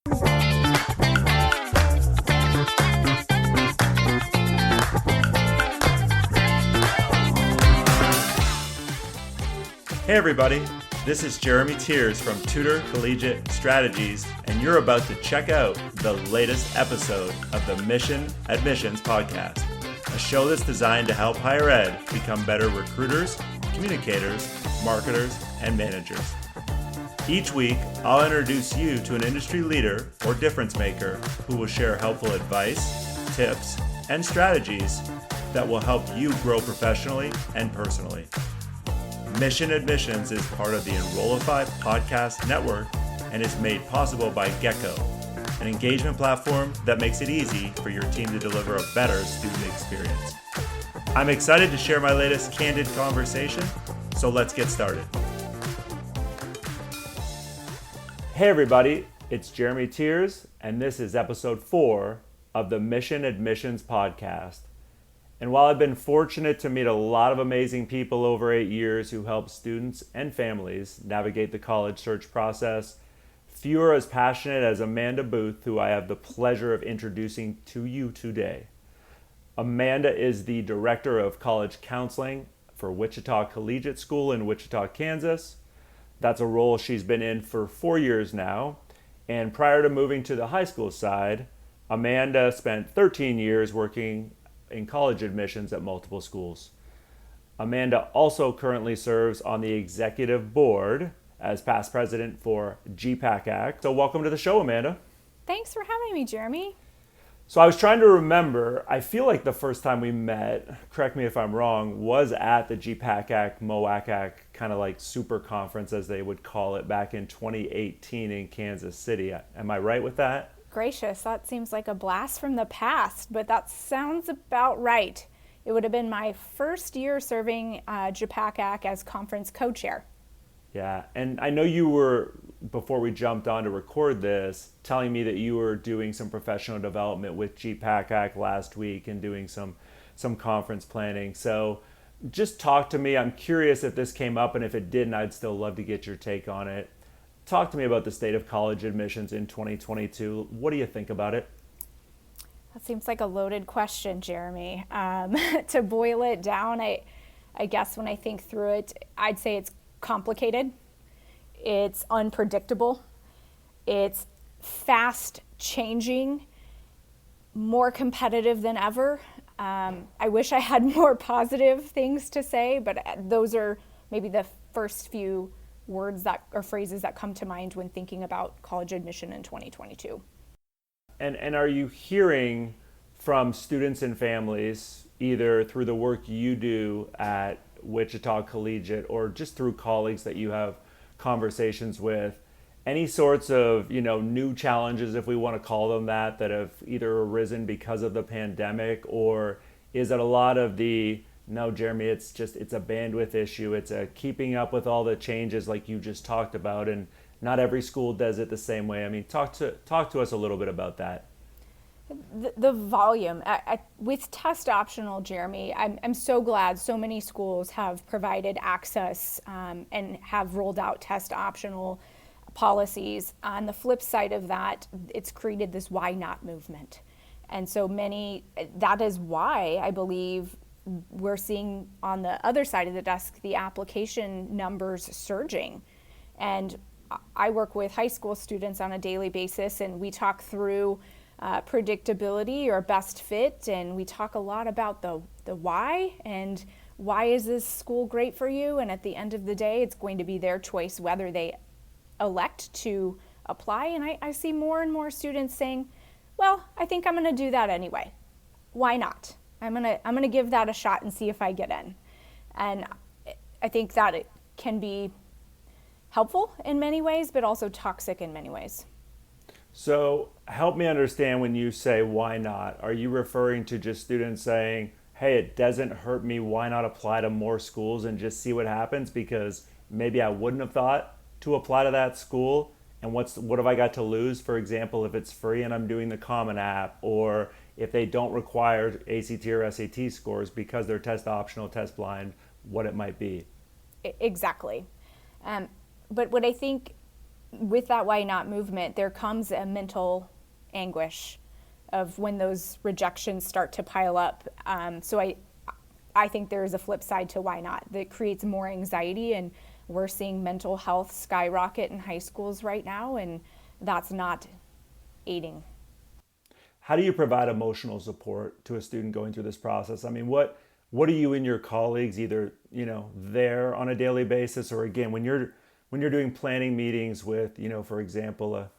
Hey everybody, this is Jeremy Tiers from Tutor Collegiate Strategies, and you're about to check out the latest episode of the Mission Admissions Podcast, a show that's designed to help higher ed become better recruiters, communicators, marketers, and managers. Each week, I'll introduce you to an industry leader or difference maker who will share helpful advice, tips, and strategies that will help you grow professionally and personally. Mission Admissions is part of the Enrollify podcast network and is made possible by Gecko, an engagement platform that makes it easy for your team to deliver a better student experience. I'm excited to share my latest candid conversation, so let's get started. Hey everybody, it's Jeremy Tiers, and this is episode 4 of the Mission Admissions podcast. And while I've been fortunate to meet a lot of amazing people over 8 years who help students and families navigate the college search process, few are as passionate as Amanda Booth, who I have the pleasure of introducing to you today. Amanda is the Director of College Counseling for Wichita Collegiate School in Wichita, Kansas. That's a role she's been in for 4 years now. And prior to moving to the high school side, Amanda spent 13 years working in college admissions at multiple schools. Amanda also currently serves on the executive board as past president for GPAC. So welcome to the show, Amanda. Thanks for having me, Jeremy. So I was trying to remember, I feel like the first time we met, correct me if I'm wrong, was at the GPAC MOAC kind of like super conference, as they would call it, back in 2018 in Kansas City. Am I right with that? Gracious, that seems like a blast from the past, but that sounds about right. It would have been my first year serving GPAC as conference co-chair. Yeah, and I know you were, before we jumped on to record this, telling me that you were doing some professional development with GPAC last week and doing some conference planning. So just talk to me. I'm curious if this came up, and if it didn't, I'd still love to get your take on it. Talk to me about the state of college admissions in 2022. What do you think about it? That seems like a loaded question, Jeremy. To boil it down, I guess when I think through it, I'd say it's complicated. It's unpredictable. It's fast changing, more competitive than ever. I wish I had more positive things to say, but those are maybe the first few words that or phrases that come to mind when thinking about college admission in 2022. And are you hearing from students and families, either through the work you do at Wichita Collegiate or just through colleagues that you have conversations with, any sorts of, new challenges, if we want to call them that have either arisen because of the pandemic, or is it a lot of the, no, Jeremy, it's a bandwidth issue. It's a keeping up with all the changes like you just talked about, and not every school does it the same way. I mean, talk to us a little bit about that. The volume with test optional, Jeremy, I'm so glad so many schools have provided access and have rolled out test optional policies. On the flip side of that, it's created this why not movement. And so that is why I believe we're seeing on the other side of the desk the application numbers surging. And I work with high school students on a daily basis, and we talk through predictability or best fit, and we talk a lot about the why, and why is this school great for you? And at the end of the day, it's going to be their choice whether they elect to apply. And I see more and more students saying, well, I think I'm going to do that anyway. Why not? I'm gonna give that a shot and see if I get in. And I think that it can be helpful in many ways, but also toxic in many ways. So help me understand, when you say why not, are you referring to just students saying, hey, it doesn't hurt me, why not apply to more schools and just see what happens, because maybe I wouldn't have thought to apply to that school, and what have I got to lose? For example, if it's free and I'm doing the Common App, or if they don't require ACT or SAT scores because they're test optional, test blind, what it might be. Exactly. But what I think with that why not movement, there comes a mental anguish of when those rejections start to pile up. So I think there is a flip side to why not that creates more anxiety, and we're seeing mental health skyrocket in high schools right now, and that's not aiding. How do you provide emotional support to a student going through this process? I mean, what do you and your colleagues either, there on a daily basis, or again, when you're doing planning meetings with, for example, a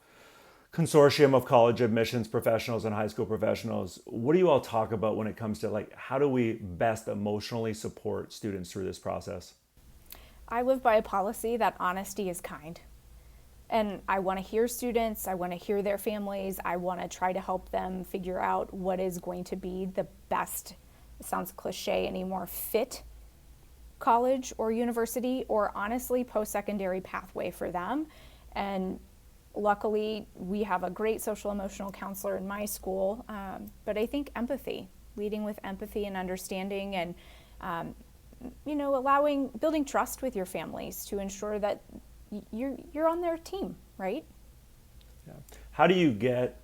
consortium of college admissions professionals and high school professionals, what do you all talk about when it comes to like, how do we best emotionally support students through this process? I live by a policy that honesty is kind. And I want to hear students, I want to hear their families, I want to try to help them figure out what is going to be the best, it sounds cliche anymore, fit college or university, or honestly post-secondary pathway for them. And luckily we have a great social emotional counselor in my school, but I think empathy, leading with empathy and understanding, and building trust with your families to ensure that you're on their team, right? Yeah. How do you get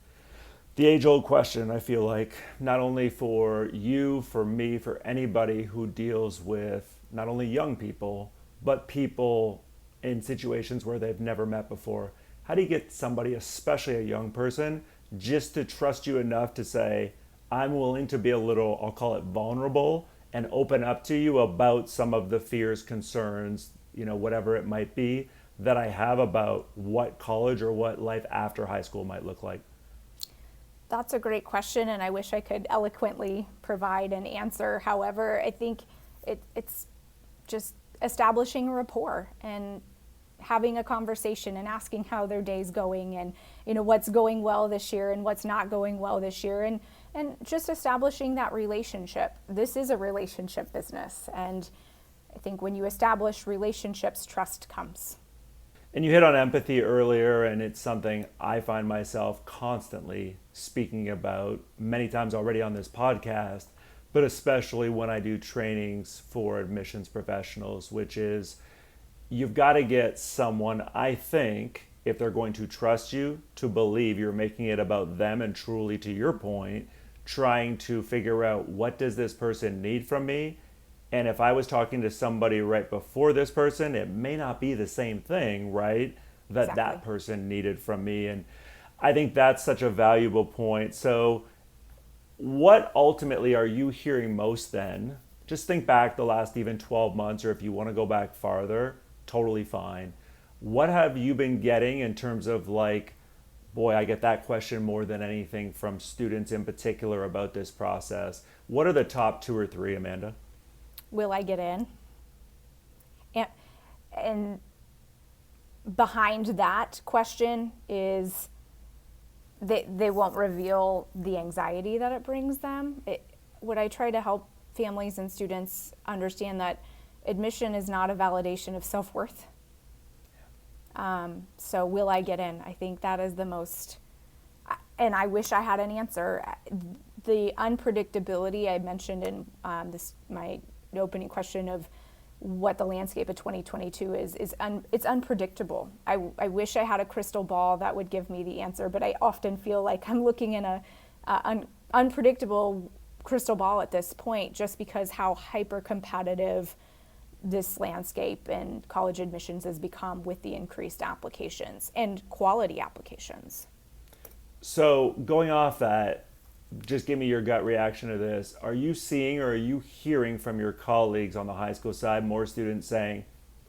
the age-old question, I feel like, not only for you, for me, for anybody who deals with not only young people, but people in situations where they've never met before. How do you get somebody, especially a young person, just to trust you enough to say, I'm willing to be a little, I'll call it vulnerable, and open up to you about some of the fears, concerns, whatever it might be, that I have about what college or what life after high school might look like? That's a great question, and I wish I could eloquently provide an answer. However, I think it's just establishing a rapport and having a conversation and asking how their day's going, and what's going well this year and what's not going well this year, and just establishing that relationship. This is a relationship business, and I think when you establish relationships, trust comes. And you hit on empathy earlier, and it's something I find myself constantly speaking about many times already on this podcast, but especially when I do trainings for admissions professionals, which is you've got to get someone, I think, if they're going to trust you, to believe you're making it about them, and truly, to your point, trying to figure out what does this person need from me. And if I was talking to somebody right before this person, it may not be the same thing, right? That Exactly. that person needed from me. And I think that's such a valuable point. So what ultimately are you hearing most then? Just think back the last even 12 months, or if you want to go back farther, totally fine. What have you been getting in terms of like, boy, I get that question more than anything from students in particular about this process. What are the top two or three, Amanda? Will I get in? And behind that question is they won't reveal the anxiety that it brings them. What I try to help families and students understand that admission is not a validation of self-worth. So will I get in? I think that is the most, and I wish I had an answer. The unpredictability I mentioned in my opening question of what the landscape of 2022 is it's unpredictable. I wish I had a crystal ball that would give me the answer, but I often feel like I'm looking in a unpredictable crystal ball at this point, just because how hyper competitive this landscape and college admissions has become with the increased applications and quality applications. So going off that, just give me your gut reaction to this. Are you seeing or are you hearing from your colleagues on the high school side more students saying,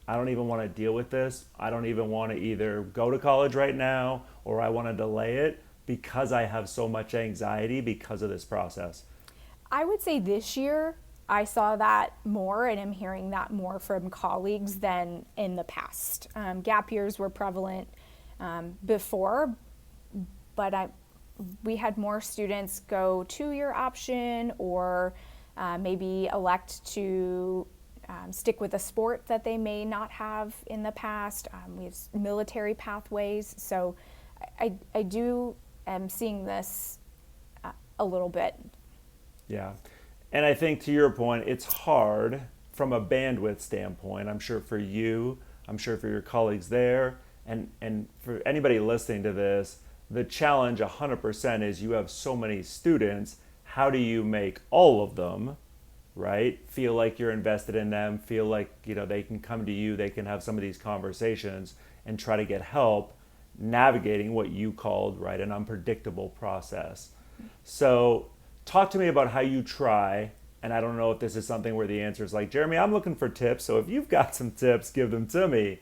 I don't even want to deal with this. I don't even want to either go to college right now, or I want to delay it because I have so much anxiety because of this process? I would say this year I saw that more, and I'm hearing that more from colleagues than in the past. Gap years were prevalent before, but we had more students go 2-year option, or maybe elect to stick with a sport that they may not have in the past. We have military pathways, so I do am seeing this a little bit. Yeah. And I think to your point, it's hard from a bandwidth standpoint. I'm sure for you, I'm sure for your colleagues there, And for anybody listening to this, the challenge 100% is you have so many students. How do you make all of them, right, feel like you're invested in them, feel like, you know, they can come to you, they can have some of these conversations and try to get help navigating what you called, right, an unpredictable process. So talk to me about how you try, and I don't know if this is something where the answer is like, Jeremy, I'm looking for tips, so if you've got some tips, give them to me.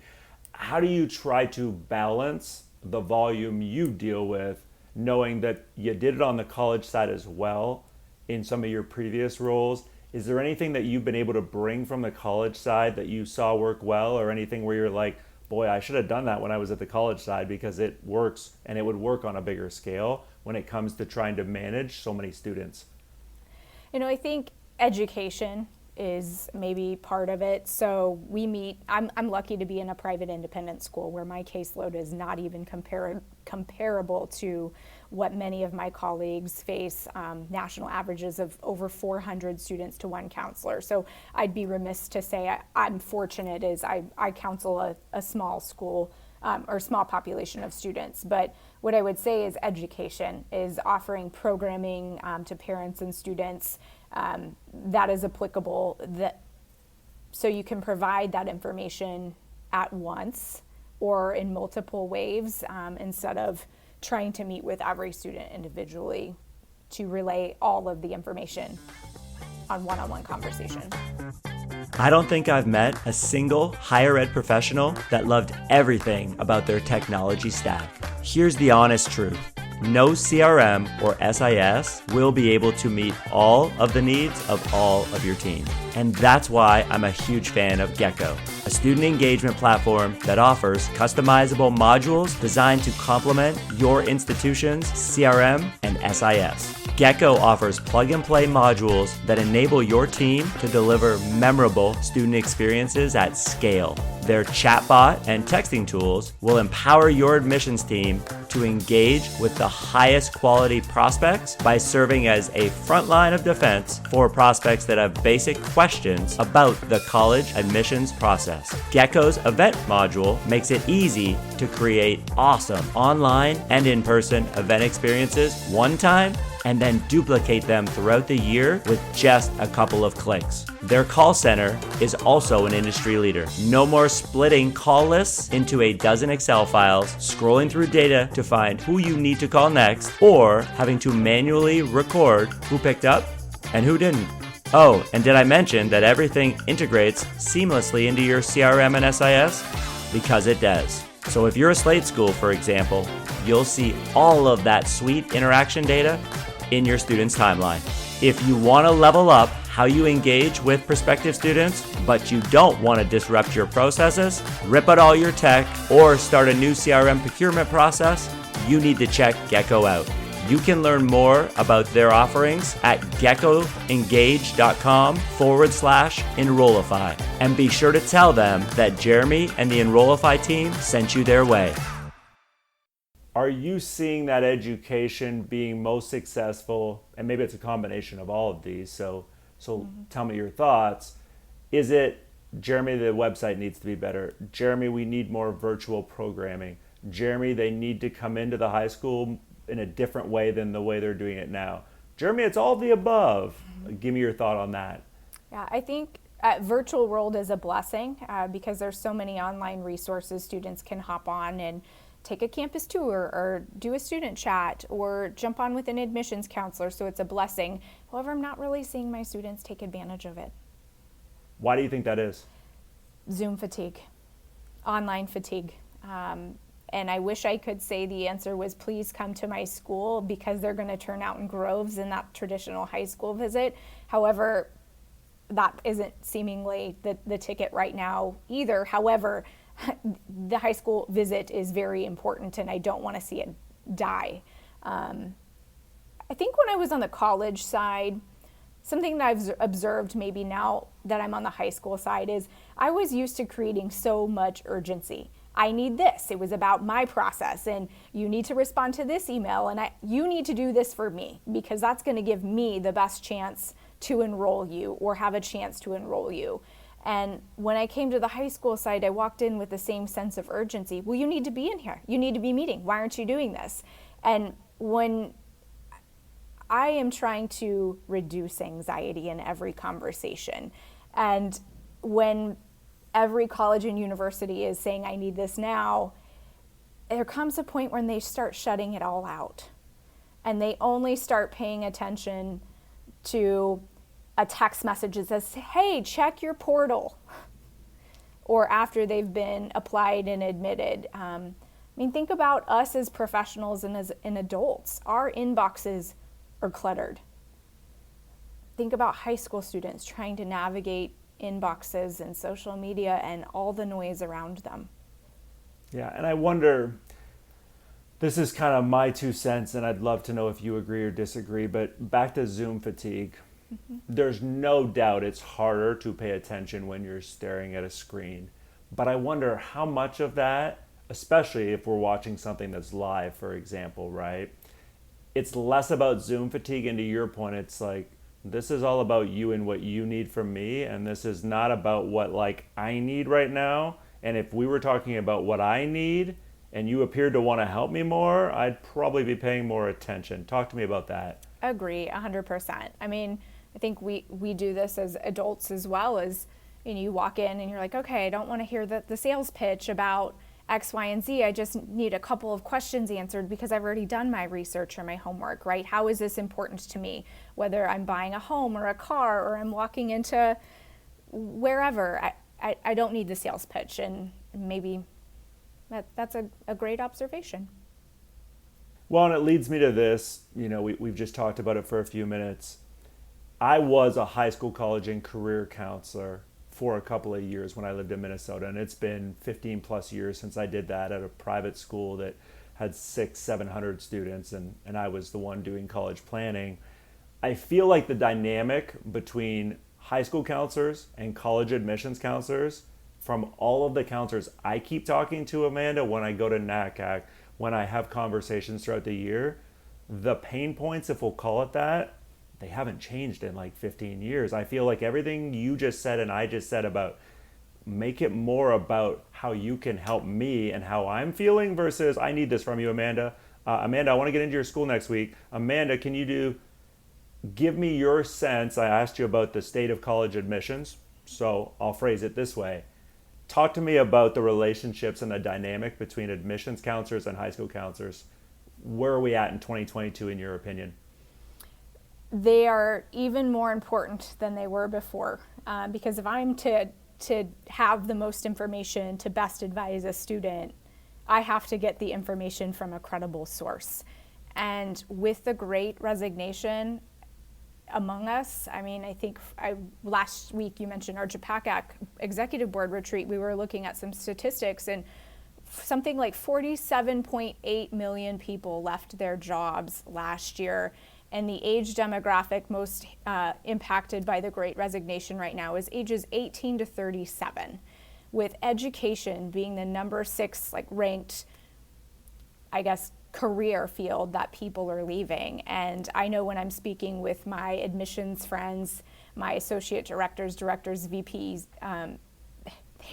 How do you try to balance the volume you deal with, knowing that you did it on the college side as well in some of your previous roles? Is there anything that you've been able to bring from the college side that you saw work well, or anything where you're like, boy, I should have done that when I was at the college side because it works and it would work on a bigger scale when it comes to trying to manage so many students? You know, I think education is maybe part of it. So we meet, I'm lucky to be in a private independent school where my caseload is not even comparable to what many of my colleagues face, national averages of over 400 students to one counselor. So I'd be remiss to say I'm fortunate as I counsel a small school or small population of students. But what I would say is education is offering programming to parents and students that is applicable, so you can provide that information at once or in multiple waves instead of trying to meet with every student individually to relay all of the information on one-on-one conversation. I don't think I've met a single higher ed professional that loved everything about their technology stack. Here's the honest truth. No CRM or SIS will be able to meet all of the needs of all of your team. And that's why I'm a huge fan of Gecko, a student engagement platform that offers customizable modules designed to complement your institution's CRM and SIS. Gecko offers plug-and-play modules that enable your team to deliver memorable student experiences at scale. Their chatbot and texting tools will empower your admissions team to engage with the highest quality prospects by serving as a front line of defense for prospects that have basic questions about the college admissions process. Gecko's event module makes it easy to create awesome online and in-person event experiences one time and then duplicate them throughout the year with just a couple of clicks. Their call center is also an industry leader. No more splitting call lists into a dozen Excel files, scrolling through data to find who you need to call next, or having to manually record who picked up and who didn't. Oh, and did I mention that everything integrates seamlessly into your CRM and SIS? Because it does. So if you're a Slate school, for example, you'll see all of that sweet interaction data in your student's timeline. If you want to level up how you engage with prospective students, but you don't want to disrupt your processes, rip out all your tech, or start a new CRM procurement process, you need to check Gecko out. You can learn more about their offerings at geckoengage.com/Enrollify. And be sure to tell them that Jeremy and the Enrollify team sent you their way. Are you seeing that education being most successful, and maybe it's a combination of all of these, so tell me your thoughts. Is it, Jeremy, the website needs to be better. Jeremy, we need more virtual programming. Jeremy, they need to come into the high school in a different way than the way they're doing it now. Jeremy, it's all the above. Give me your thought on that. Yeah, I think virtual world is a blessing because there's so many online resources students can hop on and take a campus tour or do a student chat or jump on with an admissions counselor, so it's a blessing. However, I'm not really seeing my students take advantage of it. Why do you think that is? Zoom fatigue, online fatigue. And I wish I could say the answer was please come to my school because they're going to turn out in groves in that traditional high school visit. However, that isn't seemingly the ticket right now either. However, the high school visit is very important and I don't want to see it die. I think when I was on the college side, something that I've observed maybe now that I'm on the high school side is I was used to creating so much urgency. I need this. It was about my process and you need to respond to this email and you need to do this for me because that's going to give me the best chance to enroll you or have a chance to enroll you. And when I came to the high school side, I walked in with the same sense of urgency. Well, you need to be in here. You need to be meeting. Why aren't you doing this? And when I am trying to reduce anxiety in every conversation, and when every college and university is saying, I need this now, there comes a point when they start shutting it all out. And they only start paying attention to a text message that says, hey, check your portal. Or after they've been applied and admitted. I mean, think about us as professionals and as adults. Our inboxes are cluttered. Think about high school students trying to navigate inboxes and social media and all the noise around them. Yeah, and I wonder, this is kind of my 2 cents, and I'd love to know if you agree or disagree, but back to Zoom fatigue. There's no doubt it's harder to pay attention when you're staring at a screen. But I wonder how much of that, especially if we're watching something that's live, for example, right? It's less about Zoom fatigue, and to your point, it's like, this is all about you and what you need from me, and this is not about what like I need right now. And if we were talking about what I need and you appeared to want to help me more, I'd probably be paying more attention. Talk to me about that. Agree, 100%. I mean, I think we do this as adults as well. As you walk in and you're like, okay, I don't want to hear the sales pitch about X, Y, and Z. I just need a couple of questions answered because I've already done my research or my homework, right? How is this important to me? Whether I'm buying a home or a car or I'm walking into wherever, I don't need the sales pitch. And maybe that's a great observation. Well, and it leads me to this, we've just talked about it for a few minutes. I was a high school, college, and career counselor for a couple of years when I lived in Minnesota, and it's been 15 plus years since I did that at a private school that had 600-700 students, and I was the one doing college planning. I feel like the dynamic between high school counselors and college admissions counselors, from all of the counselors I keep talking to, Amanda, when I go to NACAC, when I have conversations throughout the year, the pain points, if we'll call it that, they haven't changed in like 15 years. I feel like everything you just said and I just said about make it more about how you can help me and how I'm feeling versus I need this from you, Amanda. Amanda, I want to get into your school next week. Amanda, can you give me your sense? I asked you about the state of college admissions, so I'll phrase it this way. Talk to me about the relationships and the dynamic between admissions counselors and high school counselors. Where are we at in 2022 in your opinion? They are even more important than they were before, because if I'm to have the most information to best advise a student, I have to get the information from a credible source. And with the Great Resignation among us, I mean, I think last week you mentioned our JPACAC Executive Board retreat. We were looking at some statistics, and something like 47.8 million people left their jobs last year. And the age demographic most impacted by the Great Resignation right now is ages 18 to 37, with education being the number 6 ranked, I guess, career field that people are leaving. And I know when I'm speaking with my admissions friends, my associate directors, VPs,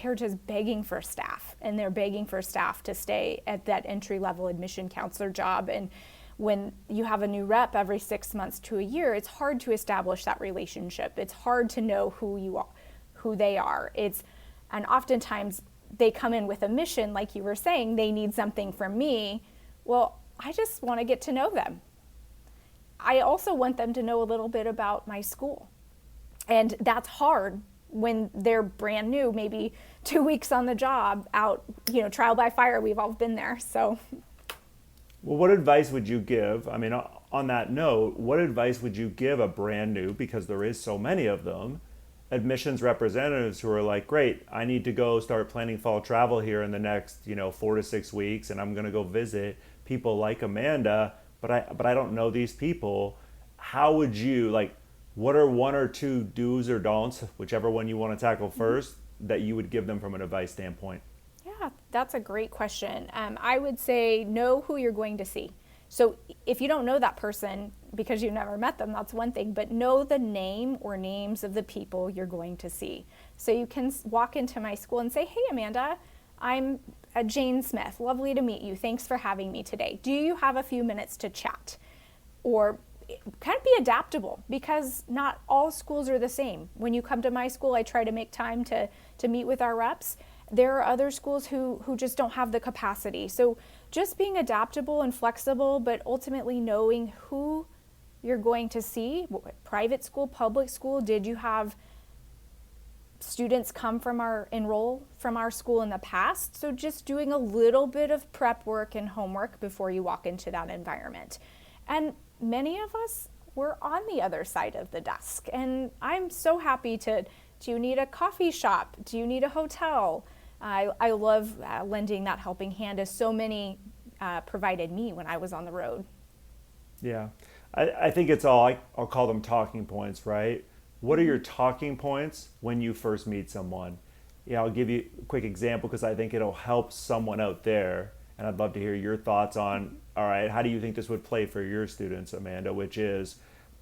they're just begging for staff, and they're begging for staff to stay at that entry-level admission counselor job. And when you have a new rep every 6 months to a year, it's hard to establish that relationship. It's hard to know who you are, who they are. And oftentimes they come in with a mission, like you were saying, they need something from me. Well, I just want to get to know them. I also want them to know a little bit about my school. And that's hard when they're brand new, maybe 2 weeks on the job, out, trial by fire. We've all been there, so. Well, what advice would you give? I mean, on that note, what advice would you give a brand new, because there is so many of them, admissions representatives who are like, great, I need to go start planning fall travel here in the next, 4 to 6 weeks, and I'm going to go visit people like Amanda, but I don't know these people. How would you, what are 1 or 2 do's or don'ts, whichever one you want to tackle first, that you would give them from an advice standpoint? Yeah, that's a great question. I would say know who you're going to see. So if you don't know that person because you've never met them, that's one thing, but know the name or names of the people you're going to see. So you can walk into my school and say, hey, Amanda, I'm Jane Smith. Lovely to meet you. Thanks for having me today. Do you have a few minutes to chat? Or kind of be adaptable, because not all schools are the same. When you come to my school, I try to make time to meet with our reps. There are other schools who just don't have the capacity. So just being adaptable and flexible, but ultimately knowing who you're going to see. Private school, public school, did you have students enroll from our school in the past? So just doing a little bit of prep work and homework before you walk into that environment. And many of us were on the other side of the desk. And I'm so happy do you need a coffee shop? Do you need a hotel? I love lending that helping hand, as so many provided me when I was on the road. Yeah, I think it's all, I'll call them talking points, right? What are your talking points when you first meet someone? Yeah, I'll give you a quick example because I think it'll help someone out there. And I'd love to hear your thoughts on, all right, how do you think this would play for your students, Amanda? Which is,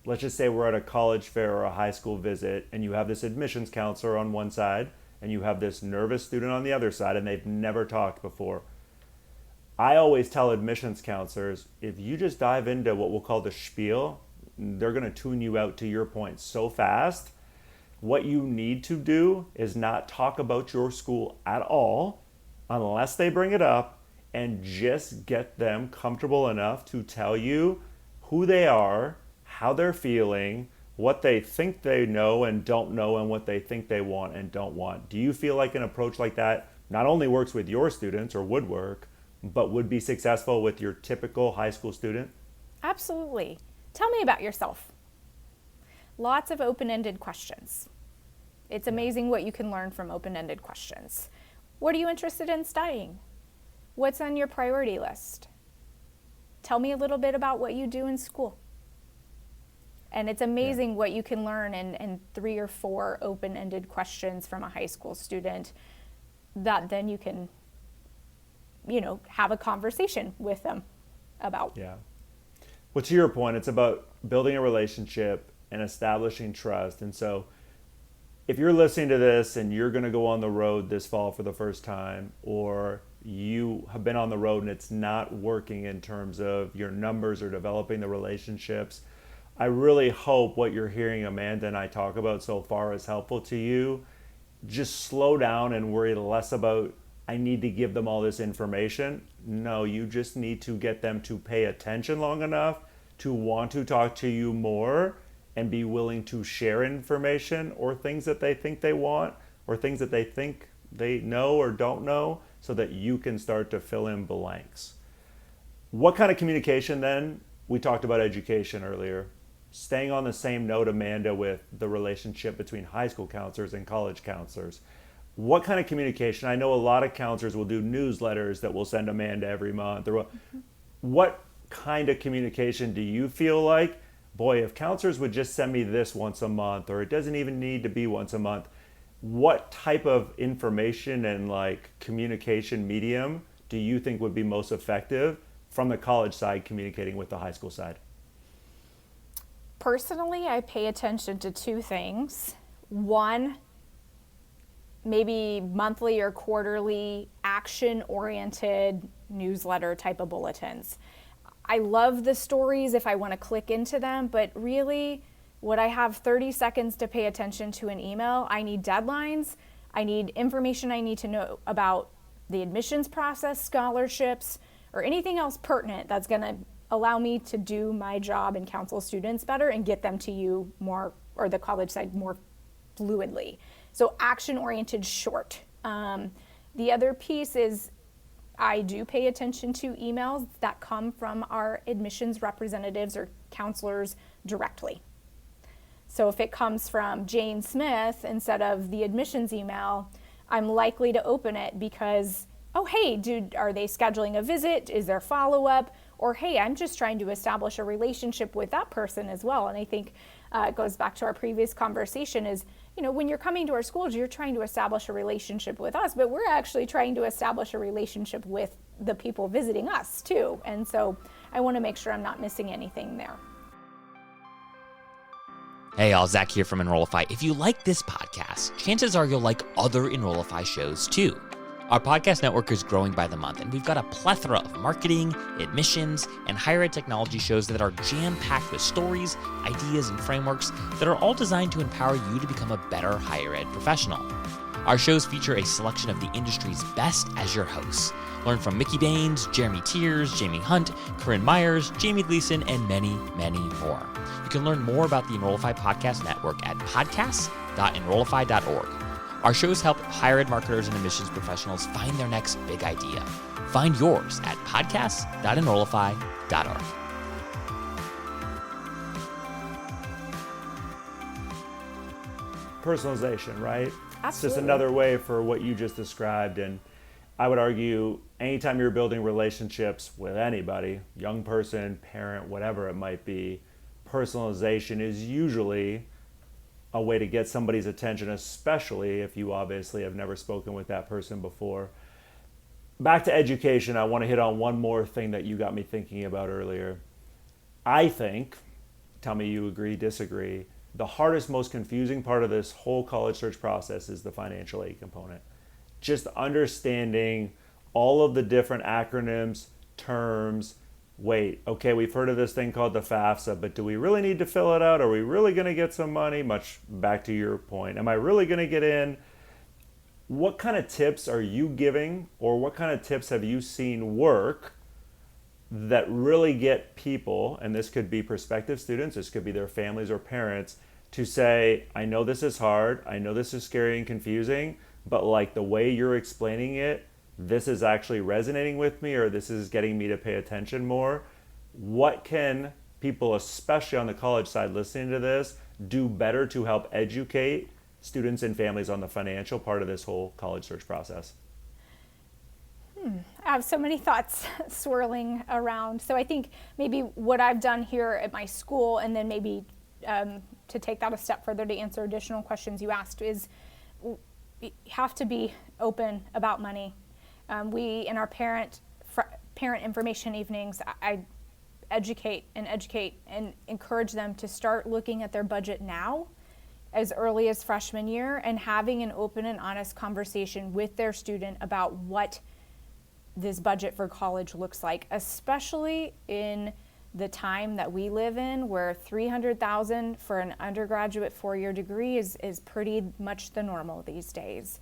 let's just say we're at a college fair or a high school visit, and you have this admissions counselor on one side, and you have this nervous student on the other side, and they've never talked before. I always tell admissions counselors, if you just dive into what we'll call the spiel, they're going to tune you out, to your point, so fast. What you need to do is not talk about your school at all unless they bring it up, and just get them comfortable enough to tell you who they are, how they're feeling, what they think they know and don't know, and what they think they want and don't want. Do you feel like an approach like that not only works with your students, or would work, but would be successful with your typical high school student? Absolutely. Tell me about yourself. Lots of open-ended questions. It's amazing what you can learn from open-ended questions. What are you interested in studying? What's on your priority list? Tell me a little bit about what you do in school. And it's amazing what you can learn in 3 or 4 open-ended questions from a high school student that then you can, have a conversation with them about. Yeah. Well, to your point, it's about building a relationship and establishing trust. And so if you're listening to this and you're going to go on the road this fall for the first time, or you have been on the road and it's not working in terms of your numbers or developing the relationships, I really hope what you're hearing Amanda and I talk about so far is helpful to you. Just slow down and worry less about, I need to give them all this information. No, you just need to get them to pay attention long enough to want to talk to you more and be willing to share information or things that they think they want or things that they think they know or don't know, so that you can start to fill in blanks. What kind of communication then? We talked about education earlier. Staying on the same note, Amanda, with the relationship between high school counselors and college counselors. What kind of communication? I know a lot of counselors will do newsletters that we'll send Amanda every month. What kind of communication do you feel like, boy, if counselors would just send me this once a month, or it doesn't even need to be once a month, what type of information and communication medium do you think would be most effective from the college side communicating with the high school side? Personally, I pay attention to 2 things. One, maybe monthly or quarterly action-oriented newsletter type of bulletins. I love the stories if I want to click into them, but really, would I have 30 seconds to pay attention to an email? I need deadlines. I need information I need to know about the admissions process, scholarships, or anything else pertinent that's going to allow me to do my job and counsel students better and get them to you more, or the college side more fluidly. So action-oriented, short. The other piece is I do pay attention to emails that come from our admissions representatives or counselors directly. So if it comes from Jane Smith instead of the admissions email, I'm likely to open it because, oh, hey, are they scheduling a visit? Is there follow-up? Or, hey, I'm just trying to establish a relationship with that person as well. And I think it goes back to our previous conversation is, when you're coming to our schools, you're trying to establish a relationship with us, but we're actually trying to establish a relationship with the people visiting us too. And so I want to make sure I'm not missing anything there. Hey, all, Zach here from Enrollify. If you like this podcast, chances are you'll like other Enrollify shows too. Our podcast network is growing by the month, and we've got a plethora of marketing, admissions, and higher ed technology shows that are jam-packed with stories, ideas, and frameworks that are all designed to empower you to become a better higher ed professional. Our shows feature a selection of the industry's best as your hosts. Learn from Mickey Baines, Jeremy Tiers, Jaime Hunt, Corynn Myers, Jaime Gleason, and many, many more. You can learn more about the Enrollify Podcast Network at podcasts.enrollify.org. Our shows help higher ed marketers and admissions professionals find their next big idea. Find yours at podcasts.enrollify.org. Personalization, right? Absolutely. It's just another way for what you just described. And I would argue anytime you're building relationships with anybody, young person, parent, whatever it might be, personalization is usually a way to get somebody's attention, especially if you obviously have never spoken with that person before. Back to education, I want to hit on one more thing that you got me thinking about earlier. I think, tell me you agree, disagree, the hardest, most confusing part of this whole college search process is the financial aid component. Just understanding all of the different acronyms, terms. Wait, okay, we've heard of this thing called the FAFSA, but do we really need to fill it out? Are we really going to get some money? Much back to your point. Am I really going to get in? What kind of tips are you giving, or what kind of tips have you seen work that really get people, and this could be prospective students, this could be their families or parents, to say, I know this is hard, I know this is scary and confusing, but like the way you're explaining it, this is actually resonating with me, or this is getting me to pay attention more. What can people, especially on the college side listening to this, do better to help educate students and families on the financial part of this whole college search process? I have so many thoughts swirling around. So I think maybe what I've done here at my school, and then maybe to take that a step further to answer additional questions you asked, is we have to be open about money. We, in our parent information evenings, I educate and encourage them to start looking at their budget now, as early as freshman year, and having an open and honest conversation with their student about what this budget for college looks like, especially in the time that we live in, where $300,000 for an undergraduate 4-year degree is pretty much the normal these days.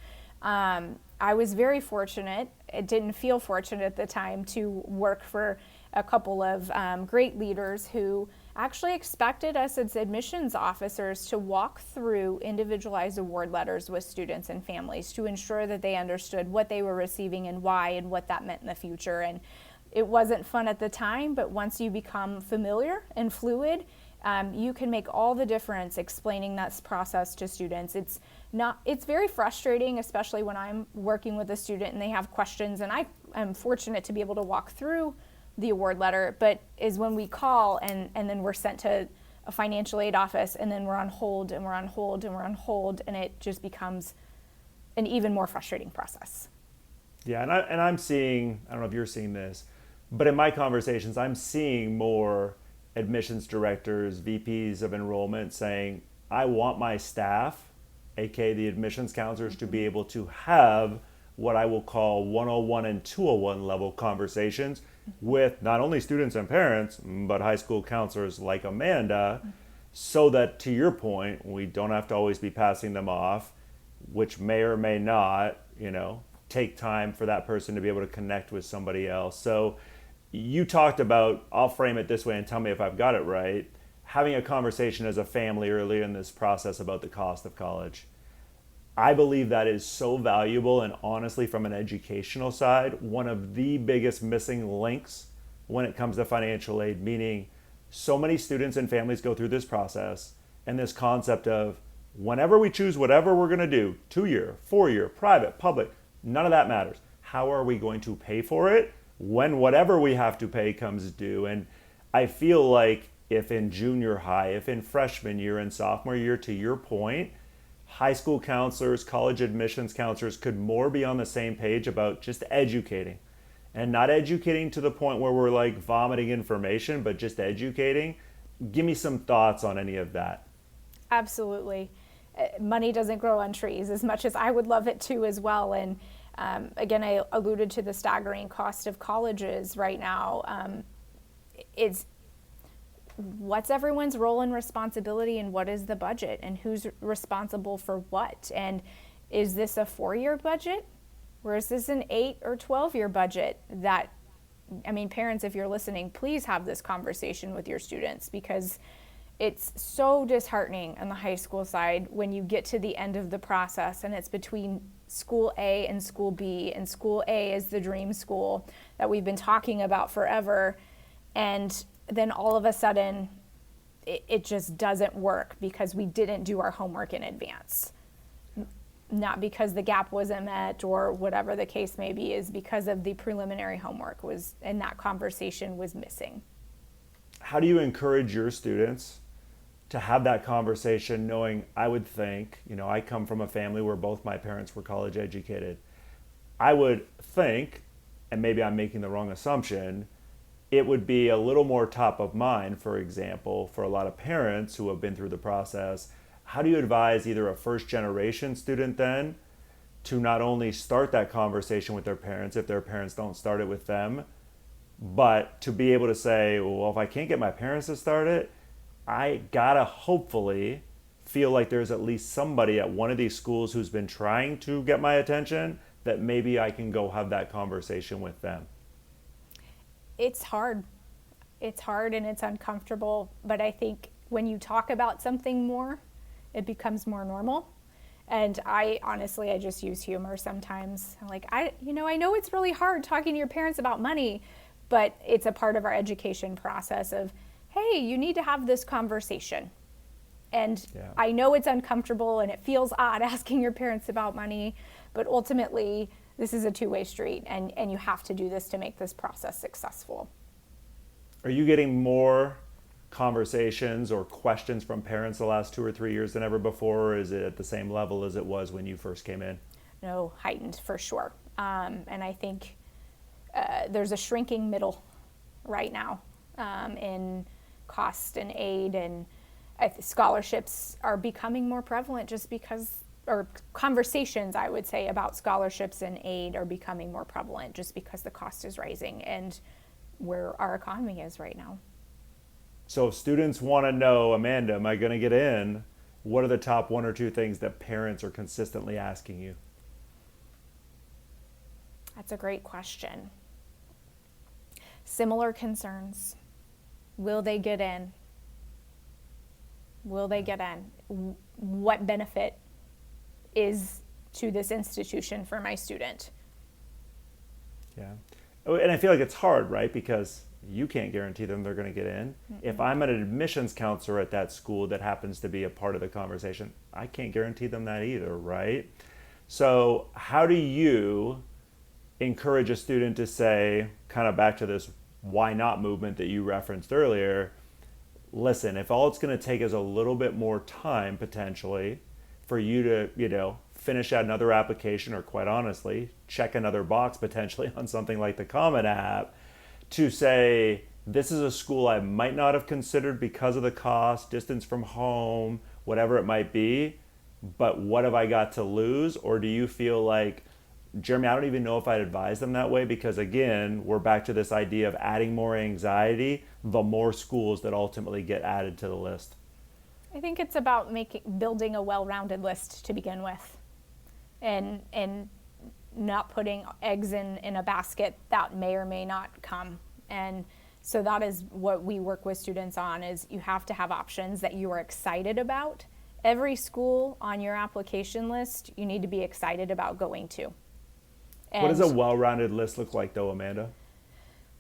I was very fortunate, it didn't feel fortunate at the time, to work for a couple of great leaders who actually expected us as admissions officers to walk through individualized award letters with students and families to ensure that they understood what they were receiving and why, and what that meant in the future. And it wasn't fun at the time, but once you become familiar and fluid, you can make all the difference explaining that process to students. It's very frustrating, especially when I'm working with a student and they have questions, and I am fortunate to be able to walk through the award letter, but is when we call and then we're sent to a financial aid office, and then we're on hold and we're on hold and we're on hold, and it just becomes an even more frustrating process. Yeah, and I'm seeing, I don't know if you're seeing this, but in my conversations, I'm seeing more admissions directors, VPs of enrollment saying, I want my staff, aka the admissions counselors, to be able to have what I will call 101 and 201 level conversations with not only students and parents, but high school counselors like Amanda, so that, to your point, we don't have to always be passing them off, which may or may not, take time for that person to be able to connect with somebody else. So you talked about, I'll frame it this way and tell me if I've got it right, having a conversation as a family early in this process about the cost of college. I believe that is so valuable, and honestly, from an educational side, one of the biggest missing links when it comes to financial aid, meaning so many students and families go through this process, and this concept of whenever we choose whatever we're going to do, 2-year, 4-year, private, public, none of that matters. How are we going to pay for it when whatever we have to pay comes due? And I feel like if in junior high, if in freshman year and sophomore year, to your point, high school counselors, college admissions counselors could more be on the same page about just educating and not educating to the point where we're like vomiting information, but just educating. Give me some thoughts on any of that. Absolutely. Money doesn't grow on trees, as much as I would love it to as well. And again, I alluded to the staggering cost of colleges right now. It's what's everyone's role and responsibility, and what is the budget, and who's responsible for what? And is this a 4-year budget, or is this an 8 or 12-year budget? Parents, if you're listening, please have this conversation with your students, because it's so disheartening on the high school side when you get to the end of the process and it's between school A and school B, and school A is the dream school that we've been talking about forever, and then all of a sudden it just doesn't work because we didn't do our homework in advance. Not because the gap wasn't met or whatever the case may be, is because of the preliminary homework and that conversation was missing. How do you encourage your students to have that conversation, knowing, I would think, I come from a family where both my parents were college educated. I would think, and maybe I'm making the wrong assumption, it would be a little more top of mind, for example, for a lot of parents who have been through the process. How do you advise either a first generation student then to not only start that conversation with their parents if their parents don't start it with them, but to be able to say, well, if I can't get my parents to start it, I gotta hopefully feel like there's at least somebody at one of these schools who's been trying to get my attention, that maybe I can go have that conversation with them. It's hard. It's hard and it's uncomfortable, but I think when you talk about something more, it becomes more normal. And I just use humor sometimes. I know it's really hard talking to your parents about money, but it's a part of our education process of, hey, you need to have this conversation. And yeah. I know it's uncomfortable and it feels odd asking your parents about money, but ultimately this is a two-way street, and you have to do this to make this process successful. Are you getting more conversations or questions from parents the last 2 or 3 years than ever before, or is it at the same level as it was when you first came in? No, heightened for sure. And I think there's a shrinking middle right now in cost and aid, and scholarships are becoming more prevalent just because, or conversations, I would say, about scholarships and aid are becoming more prevalent just because the cost is rising and where our economy is right now. So if students want to know, Amanda, am I going to get in? What are the top 1 or 2 things that parents are consistently asking you? That's a great question. Similar concerns. Will they get in? Will they get in? What benefit is to this institution for my student? Yeah. And I feel like it's hard, right? Because you can't guarantee them they're going to get in. Mm-mm. If I'm an admissions counselor at that school that happens to be a part of the conversation, I can't guarantee them that either, right? So how do you encourage a student to say, kind of back to this why not movement that you referenced earlier, listen, if all it's going to take is a little bit more time potentially for you to, finish out another application, or quite honestly, check another box potentially on something like the Common App, to say, this is a school I might not have considered because of the cost, distance from home, whatever it might be, but what have I got to lose? Or do you feel like, Jeremy, I don't even know if I'd advise them that way, because again, we're back to this idea of adding more anxiety, the more schools that ultimately get added to the list. I think it's about building a well-rounded list to begin with, and not putting eggs in a basket that may or may not come. And so that is what we work with students on, is you have to have options that you are excited about. Every school on your application list, you need to be excited about going to. And what does a well-rounded list look like though, Amanda?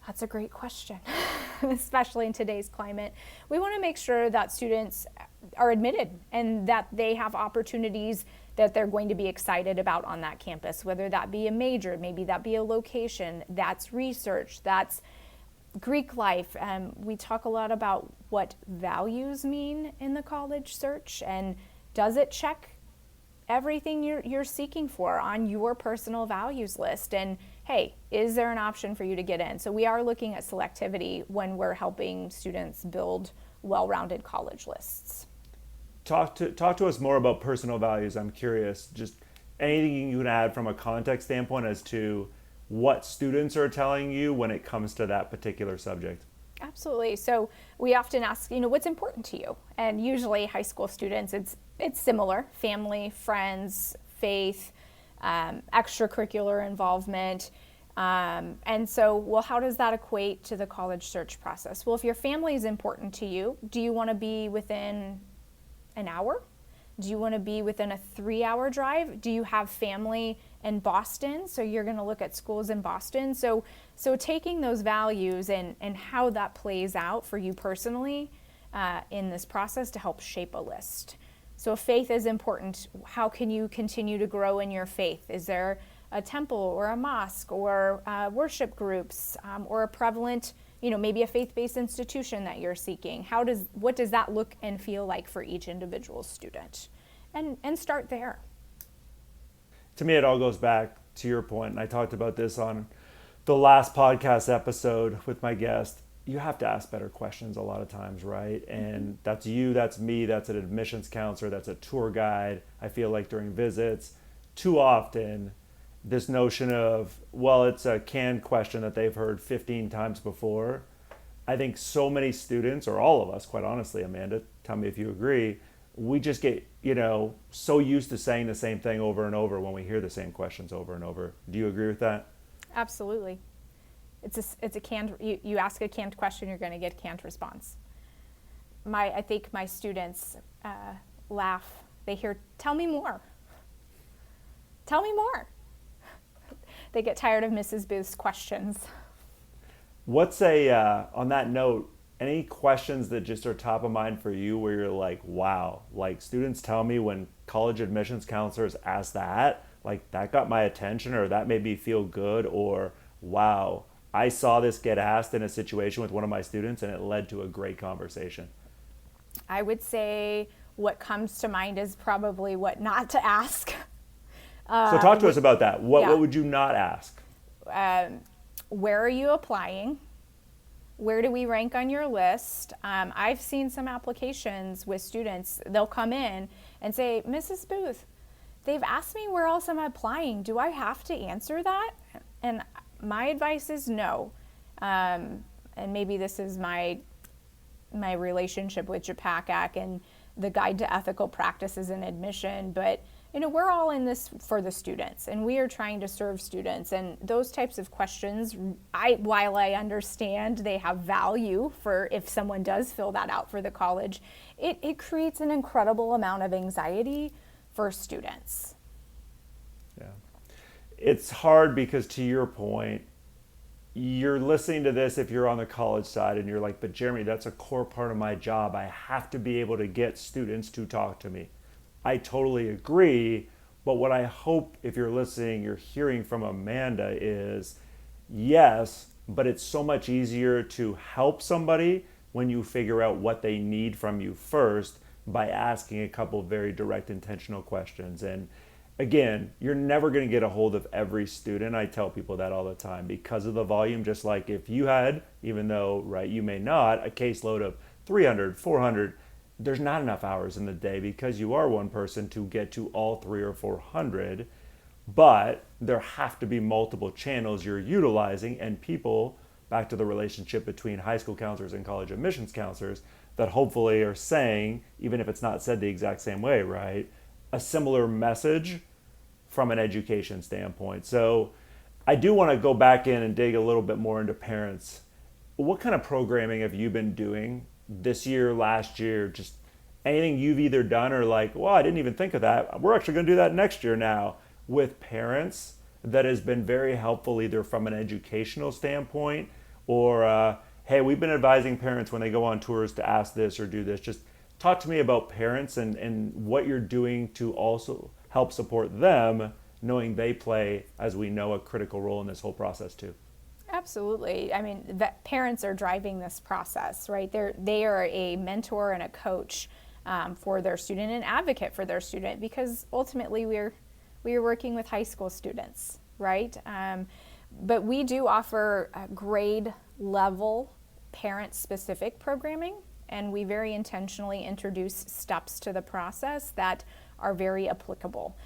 That's a great question, especially in today's climate. We want to make sure that students are admitted and that they have opportunities that they're going to be excited about on that campus, whether that be a major, maybe that be a location, that's research, that's Greek life. We talk a lot about what values mean in the college search, and does it check everything you're seeking for on your personal values list? And hey, is there an option for you to get in? So we are looking at selectivity when we're helping students build well-rounded college lists. Talk to us more about personal values. I'm curious, just anything you can add from a context standpoint as to what students are telling you when it comes to that particular subject. Absolutely. So we often ask, what's important to you? And usually high school students, it's similar: family, friends, faith, extracurricular involvement. And so, well, how does that equate to the college search process? Well, if your family is important to you, do you want to be within an hour? Do you want to be within a 3-hour drive? Do you have family in Boston? So you're going to look at schools in Boston. So taking those values and how that plays out for you personally in this process to help shape a list. So if faith is important, how can you continue to grow in your faith? Is there a temple or a mosque or worship groups or a prevalent, maybe a faith-based institution that you're seeking? What does that look and feel like for each individual student? And start there. To me, it all goes back to your point, and I talked about this on the last podcast episode with my guest. You have to ask better questions a lot of times, right? And that's you, that's me, that's an admissions counselor, that's a tour guide. I feel like during visits, too often, this notion of, well, it's a canned question that they've heard 15 times before. I think so many students, or all of us, quite honestly, Amanda, tell me if you agree, we just get, so used to saying the same thing over and over when we hear the same questions over and over. Do you agree with that? Absolutely. It's a canned, you ask a canned question, you're going to get a canned response. I think my students laugh. They hear, tell me more. Tell me more. They get tired of Mrs. Booth's questions. What's on that note, any questions that just are top of mind for you where you're like, wow, like students tell me when college admissions counselors ask that, like that got my attention, or that made me feel good, or wow, I saw this get asked in a situation with one of my students and it led to a great conversation? I would say what comes to mind is probably what not to ask. So talk to us about that. What would you not ask? Where are you applying? Where do we rank on your list? I've seen some applications with students. They'll come in and say, Mrs. Booth, they've asked me where else am I applying. Do I have to answer that? And my advice is no. And maybe this is my relationship with JPACAC and the Guide to Ethical Practices in Admission, but we're all in this for the students, and we are trying to serve students. And those types of questions, while I understand they have value for if someone does fill that out for the college, it creates an incredible amount of anxiety for students. Yeah. It's hard because, to your point, you're listening to this if you're on the college side and you're like, but Jeremy, that's a core part of my job. I have to be able to get students to talk to me. I totally agree, but what I hope, if you're listening, you're hearing from Amanda is, yes, but it's so much easier to help somebody when you figure out what they need from you first by asking a couple of very direct, intentional questions. And again, you're never going to get a hold of every student. I tell people that all the time because of the volume. Just like if you had, even though, right, you may not, a caseload of 300, 400, there's not enough hours in the day because you are one person to get to all 300 or 400, but there have to be multiple channels you're utilizing, and people, back to the relationship between high school counselors and college admissions counselors, that hopefully are saying, even if it's not said the exact same way, right, a similar message from an education standpoint. So I do want to go back in and dig a little bit more into parents. What kind of programming have you been doing this year, last year, just anything you've either done or like, well, I didn't even think of that. We're actually going to do that next year now with parents that has been very helpful either from an educational standpoint or, hey, we've been advising parents when they go on tours to ask this or do this. Just talk to me about parents and what you're doing to also help support them, knowing they play, as we know, a critical role in this whole process too. Absolutely. I mean, that parents are driving this process, right? They are a mentor and a coach for their student and advocate for their student, because ultimately we are working with high school students, right? But we do offer grade level parent specific programming, and we very intentionally introduce steps to the process that are very applicable.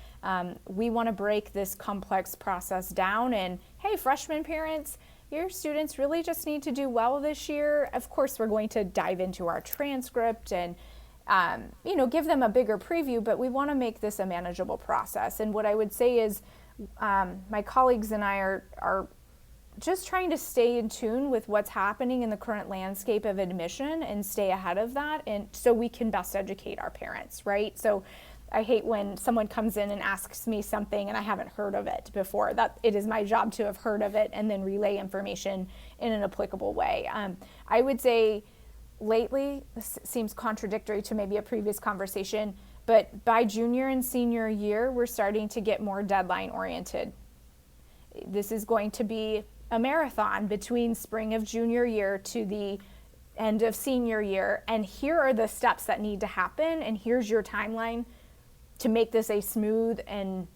We want to break this complex process down and, hey, freshman parents, your students really just need to do well this year. Of course, we're going to dive into our transcript and give them a bigger preview, but we want to make this a manageable process. And what I would say is my colleagues and I are just trying to stay in tune with what's happening in the current landscape of admission and stay ahead of that, and so we can best educate our parents, right? So I hate when someone comes in and asks me something and I haven't heard of it before. That it is my job to have heard of it and then relay information in an applicable way. I would say lately, this seems contradictory to maybe a previous conversation, but by junior and senior year, we're starting to get more deadline oriented. This is going to be a marathon between spring of junior year to the end of senior year, and here are the steps that need to happen, and here's your timeline to make this a smooth and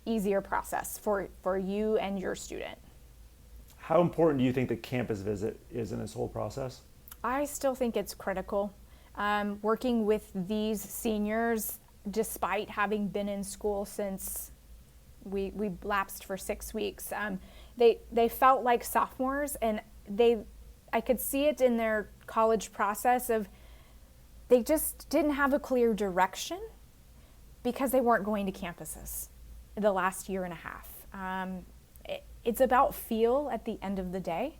easier process for you and your student. How important do you think the campus visit is in this whole process? I still think it's critical. Working with these seniors, despite having been in school since we lapsed for 6 weeks, they felt like sophomores, and I could see it in their college process of they just didn't have a clear direction because they weren't going to campuses the last year and a half. It's about feel at the end of the day.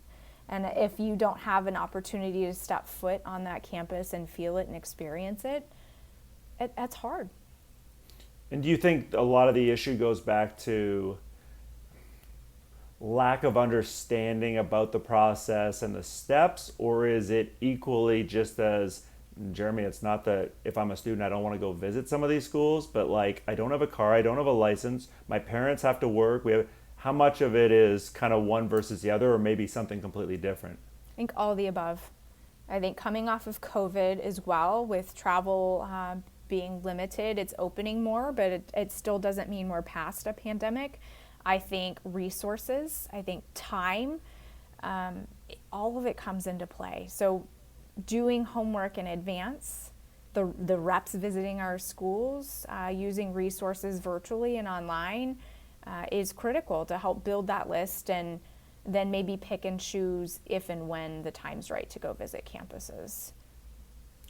And if you don't have an opportunity to step foot on that campus and feel it and experience it, that's hard. And do you think a lot of the issue goes back to lack of understanding about the process and the steps, or is it equally just as, Jeremy, it's not that if I'm a student, I don't want to go visit some of these schools, but like I don't have a car, I don't have a license, my parents have to work, how much of it is kind of one versus the other, or maybe something completely different? I think all of the above. I think coming off of COVID as well, with travel being limited, it's opening more, but it still doesn't mean we're past a pandemic. I think resources, I think time, all of it comes into play. So doing homework in advance, the reps visiting our schools, using resources virtually and online, is critical to help build that list and then maybe pick and choose if and when the time's right to go visit campuses.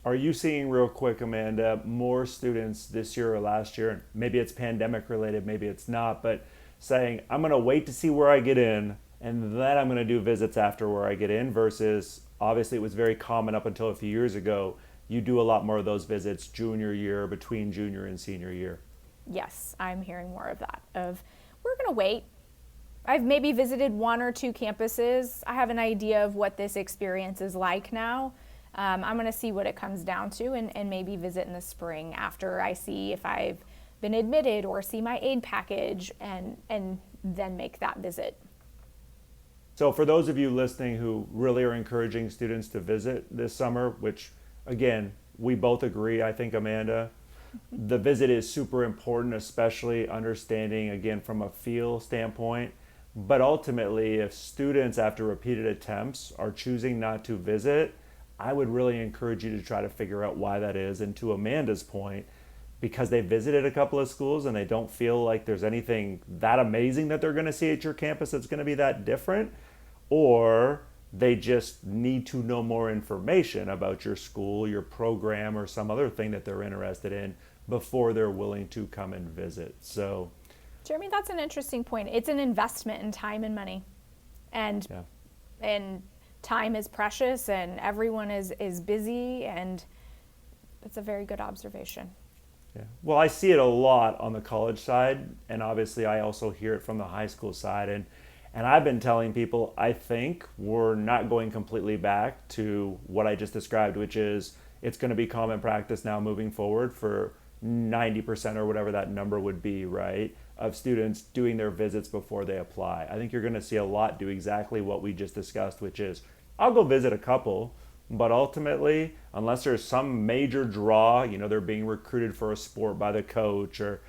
Are you seeing, real quick, Amanda, more students this year or last year, and maybe it's pandemic related, maybe it's not, but saying, I'm going to wait to see where I get in and then I'm going to do visits after where I get in, versus obviously it was very common up until a few years ago, you do a lot more of those visits junior year, between junior and senior year? Yes, I'm hearing more of that, of we're going to wait. I've maybe visited 1 or 2 campuses. I have an idea of what this experience is like now. I'm going to see what it comes down to and maybe visit in the spring after I see if I've been admitted or see my aid package and then make that visit. So for those of you listening who really are encouraging students to visit this summer, which again, we both agree, I think, Amanda, the visit is super important, especially understanding, again, from a feel standpoint. But ultimately, if students, after repeated attempts, are choosing not to visit, I would really encourage you to try to figure out why that is. And to Amanda's point, because they visited a couple of schools and they don't feel like there's anything that amazing that they're going to see at your campus that's going to be that different, or they just need to know more information about your school, your program, or some other thing that they're interested in before they're willing to come and visit. So, Jeremy, that's an interesting point. It's an investment in time and money. And time is precious and everyone is busy, and it's a very good observation. Yeah. Well, I see it a lot on the college side, and obviously I also hear it from the high school side. And I've been telling people, I think we're not going completely back to what I just described, which is it's going to be common practice now moving forward for 90% or whatever that number would be, right, of students doing their visits before they apply. I think you're going to see a lot do exactly what we just discussed, which is I'll go visit a couple, but ultimately, unless there's some major draw, they're being recruited for a sport by the coach, or,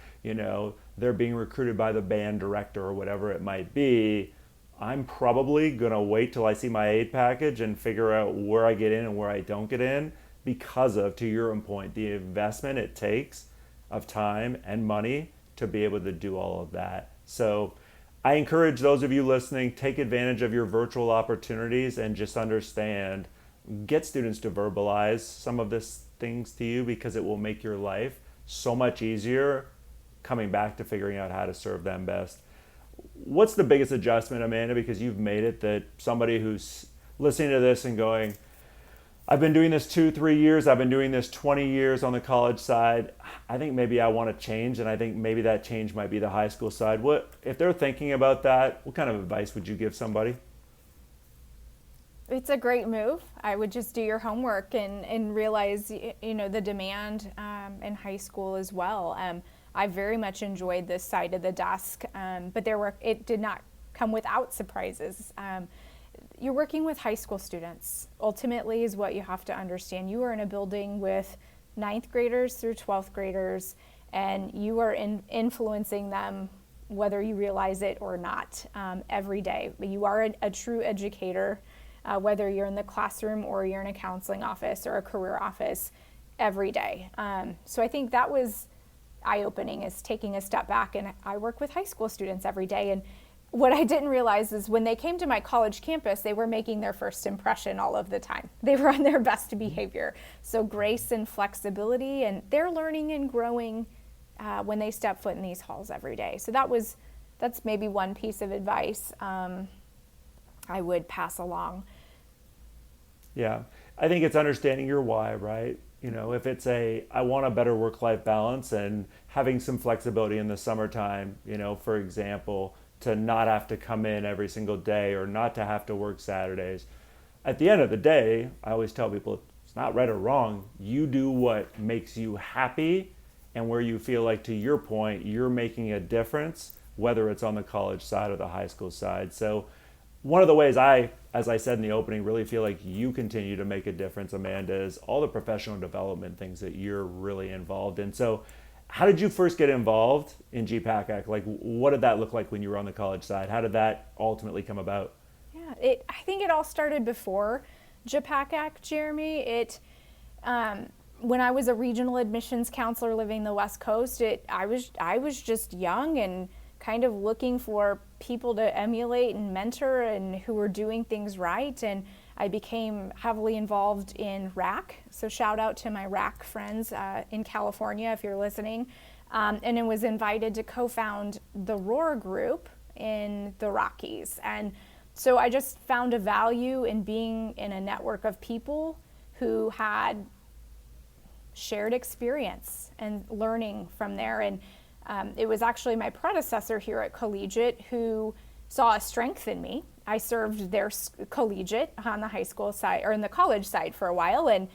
they're being recruited by the band director or whatever it might be, I'm probably going to wait till I see my aid package and figure out where I get in and where I don't get in, because of, to your point, the investment it takes of time and money to be able to do all of that. So I encourage those of you listening, take advantage of your virtual opportunities and just understand, get students to verbalize some of these things to you, because it will make your life so much easier coming back to figuring out how to serve them best. What's the biggest adjustment, Amanda, because you've made it, that somebody who's listening to this and going, I've been doing this 2-3 years, I've been doing this 20 years on the college side, I think maybe I want to change, and I think maybe that change might be the high school side. What, if they're thinking about that, what kind of advice would you give somebody? It's a great move. I would just do your homework and realize, the demand in high school as well. I very much enjoyed this side of the desk, but it did not come without surprises. You're working with high school students, ultimately, is what you have to understand. You are in a building with 9th graders through 12th graders, and you are influencing them whether you realize it or not, every day. You are a true educator, whether you're in the classroom or you're in a counseling office or a career office, every day. So I think that was eye-opening, is taking a step back, and I work with high school students every day. And what I didn't realize is when they came to my college campus, they were making their first impression all of the time. They were on their best behavior. So grace and flexibility, and they're learning and growing when they step foot in these halls every day. So that's maybe one piece of advice I would pass along. Yeah, I think it's understanding your why, right? If it's I want a better work-life balance and having some flexibility in the summertime, for example, to not have to come in every single day or not to have to work Saturdays. At the end of the day, I always tell people, it's not right or wrong. You do what makes you happy and where you feel like, to your point, you're making a difference, whether it's on the college side or the high school side. So one of the ways as I said in the opening, really feel like you continue to make a difference, Amanda, is all the professional development things that you're really involved in. So how did you first get involved in GPACAC? Like, what did that look like when you were on the college side? How did that ultimately come about? Yeah, I think it all started before GPACAC, Jeremy. When I was a regional admissions counselor living the West Coast, I was just young and kind of looking for people to emulate and mentor and who were doing things right. And I became heavily involved in RAC. So shout out to my RAC friends in California, if you're listening. And I was invited to co-found the ROAR group in the Rockies. And so I just found a value in being in a network of people who had shared experience and learning from there. And it was actually my predecessor here at Collegiate who saw a strength in me. I served their collegiate on the high school side, or in the college side, for a while, and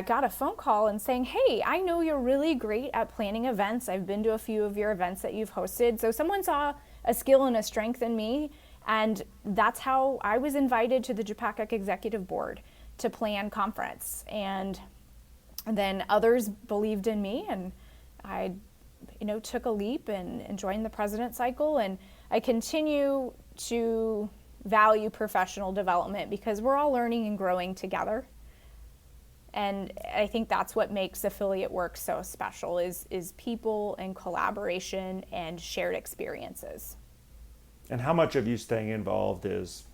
got a phone call and saying, hey, I know you're really great at planning events. I've been to a few of your events that you've hosted. So someone saw a skill and a strength in me, and that's how I was invited to the JPACAC Executive Board to plan conference. And then others believed in me, and I took a leap and joined the president cycle. And I continue to value professional development because we're all learning and growing together. And I think that's what makes affiliate work so special is people and collaboration and shared experiences. And how much of you staying involved is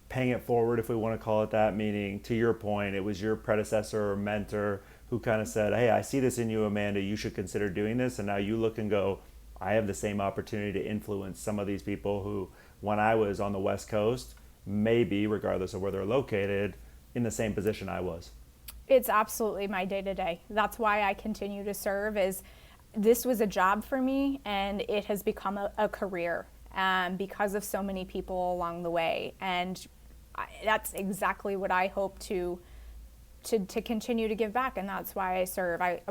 paying it forward, if we want to call it that, meaning, to your point, it was your predecessor or mentor who kind of said, hey, I see this in you, Amanda, you should consider doing this. And now you look and go, I have the same opportunity to influence some of these people who, when I was on the West Coast, maybe, regardless of where they're located, in the same position I was. It's absolutely my day-to-day. That's why I continue to serve. Is this was a job for me, and it has become a career because of so many people along the way. And that's exactly what I hope to continue to give back, and that's why I serve. I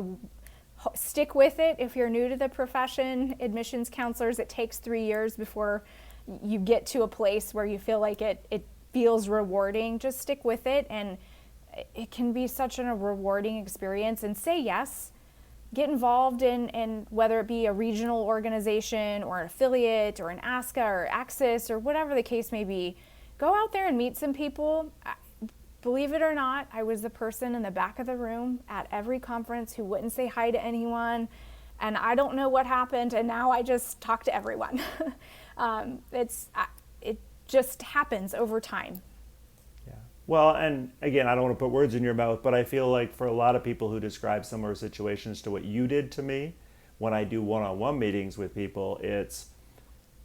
stick with it. If you're new to the profession, admissions counselors, it takes 3 years before you get to a place where you feel like it feels rewarding. Just stick with it, and it can be such a rewarding experience. And say yes get involved in whether it be a regional organization or an affiliate or an ASCA or Axis or whatever the case may be. Go out there and meet some people. Believe it or not, I was the person in the back of the room at every conference who wouldn't say hi to anyone, and I don't know what happened, and now I just talk to everyone. It just happens over time. Well, and again, I don't want to put words in your mouth, but I feel like for a lot of people who describe similar situations to what you did to me, when I do one-on-one meetings with people,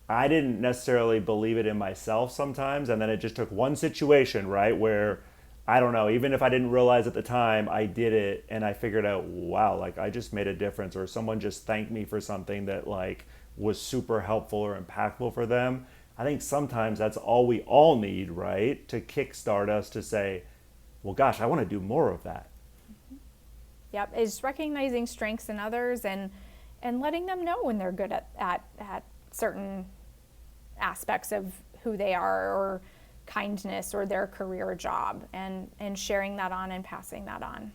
I didn't necessarily believe it in myself sometimes, and then it just took one situation, right, where, I don't know, even if I didn't realize at the time, I did it, and I figured out, wow, like I just made a difference, or someone just thanked me for something that like was super helpful or impactful for them. I think sometimes that's all we all need, right? To kickstart us to say, well, gosh, I want to do more of that. Yep, it's recognizing strengths in others and letting them know when they're good at certain aspects of who they are, or kindness, or their career or job, and sharing that on and passing that on.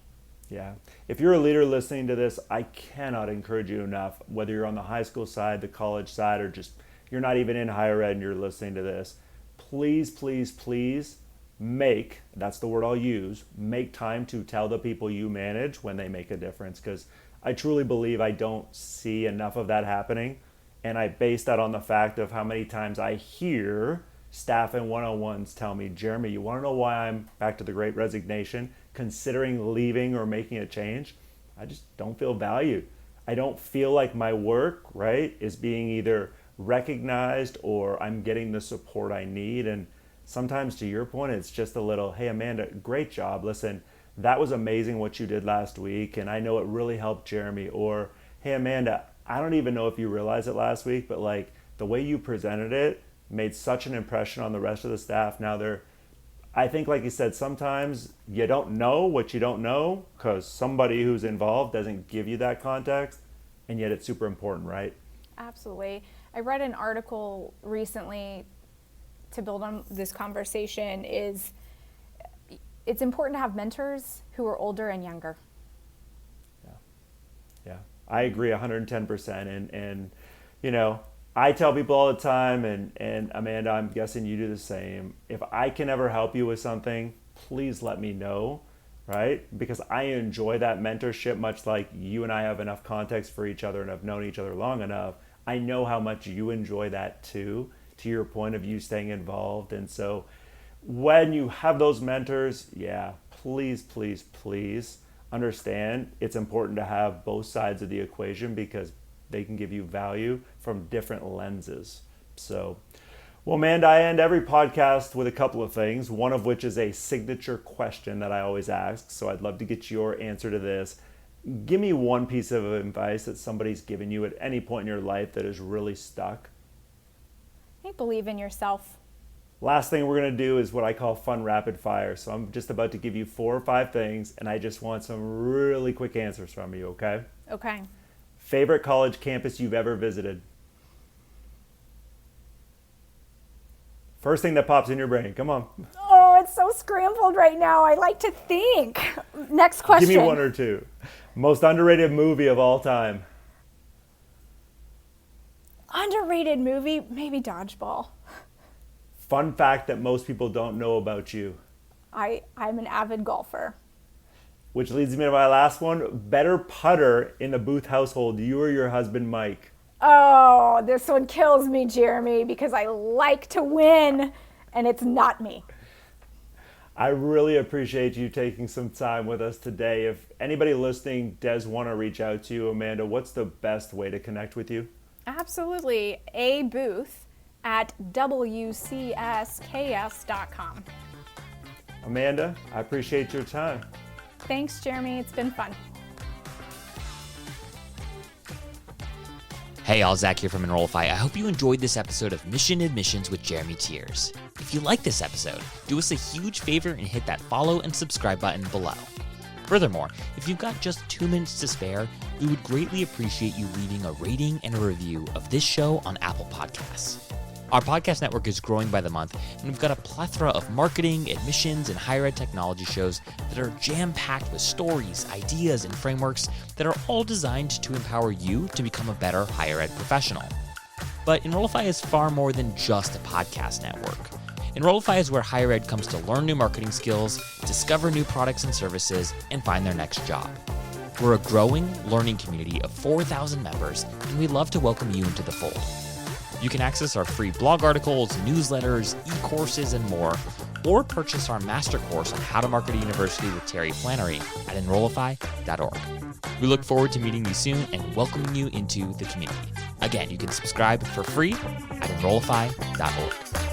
Yeah. If you're a leader listening to this, I cannot encourage you enough, whether you're on the high school side, the college side, or just you're not even in higher ed and you're listening to this, please, please, please that's the word I'll use, make time to tell the people you manage when they make a difference. Because I truly believe I don't see enough of that happening. And I base that on the fact of how many times I hear staff in one-on-ones tell me, Jeremy, you want to know why I'm, back to the great resignation, considering leaving or making a change? I just don't feel valued. I don't feel like my work, right, is being either recognized or I'm getting the support I need. And sometimes, to your point, it's just a little, hey, Amanda, great job. Listen, that was amazing what you did last week, and I know it really helped Jeremy. Or, hey, Amanda, I don't even know if you realized it last week, but like the way you presented it made such an impression on the rest of the staff. Now I think, like you said, sometimes you don't know what you don't know because somebody who's involved doesn't give you that context, and yet it's super important, right? Absolutely. I read an article recently to build on this conversation is it's important to have mentors who are older and younger. Yeah, I agree 110%. And you know, I tell people all the time, and Amanda, I'm guessing you do the same. If I can ever help you with something, please let me know, right? Because I enjoy that mentorship, much like you and I have enough context for each other and have known each other long enough. I know how much you enjoy that too, to your point of you staying involved. And so when you have those mentors, yeah, please, please, please understand it's important to have both sides of the equation because they can give you value from different lenses. So, well, Amanda, I end every podcast with a couple of things, one of which is a signature question that I always ask. So I'd love to get your answer to this. Give me one piece of advice that somebody's given you at any point in your life that has really stuck. I think believe in yourself. Last thing we're going to do is what I call fun rapid fire. So I'm just about to give you 4 or 5 things, and I just want some really quick answers from you, okay? Okay. Favorite college campus you've ever visited? First thing that pops in your brain. Come on. Oh, it's so scrambled right now. I like to think. Next question. Give me 1 or 2. Most underrated movie of all time? Underrated movie? Maybe Dodgeball. Fun fact that most people don't know about you? I'm an avid golfer. Which leads me to my last one. Better putter in the Booth household, you or your husband, Mike? Oh, this one kills me, Jeremy, because I like to win, and it's not me. I really appreciate you taking some time with us today. If anybody listening does want to reach out to you, Amanda, what's the best way to connect with you? Absolutely. A Booth at WCSKS.com. Amanda, I appreciate your time. Thanks, Jeremy. It's been fun. Hey, all, Zach here from Enrollify. I hope you enjoyed this episode of Mission Admissions with Jeremy Tiers. If you like this episode, do us a huge favor and hit that follow and subscribe button below. Furthermore, if you've got just 2 minutes to spare, we would greatly appreciate you leaving a rating and a review of this show on Apple Podcasts. Our podcast network is growing by the month, and we've got a plethora of marketing, admissions, and higher ed technology shows that are jam-packed with stories, ideas, and frameworks that are all designed to empower you to become a better higher ed professional. But Enrollify is far more than just a podcast network. Enrollify is where higher ed comes to learn new marketing skills, discover new products and services, and find their next job. We're a growing learning community of 4,000 members, and we'd love to welcome you into the fold. You can access our free blog articles, newsletters, e-courses, and more, or purchase our master course on how to market a university with Terry Flannery at Enrollify.org. We look forward to meeting you soon and welcoming you into the community. Again, you can subscribe for free at Enrollify.org.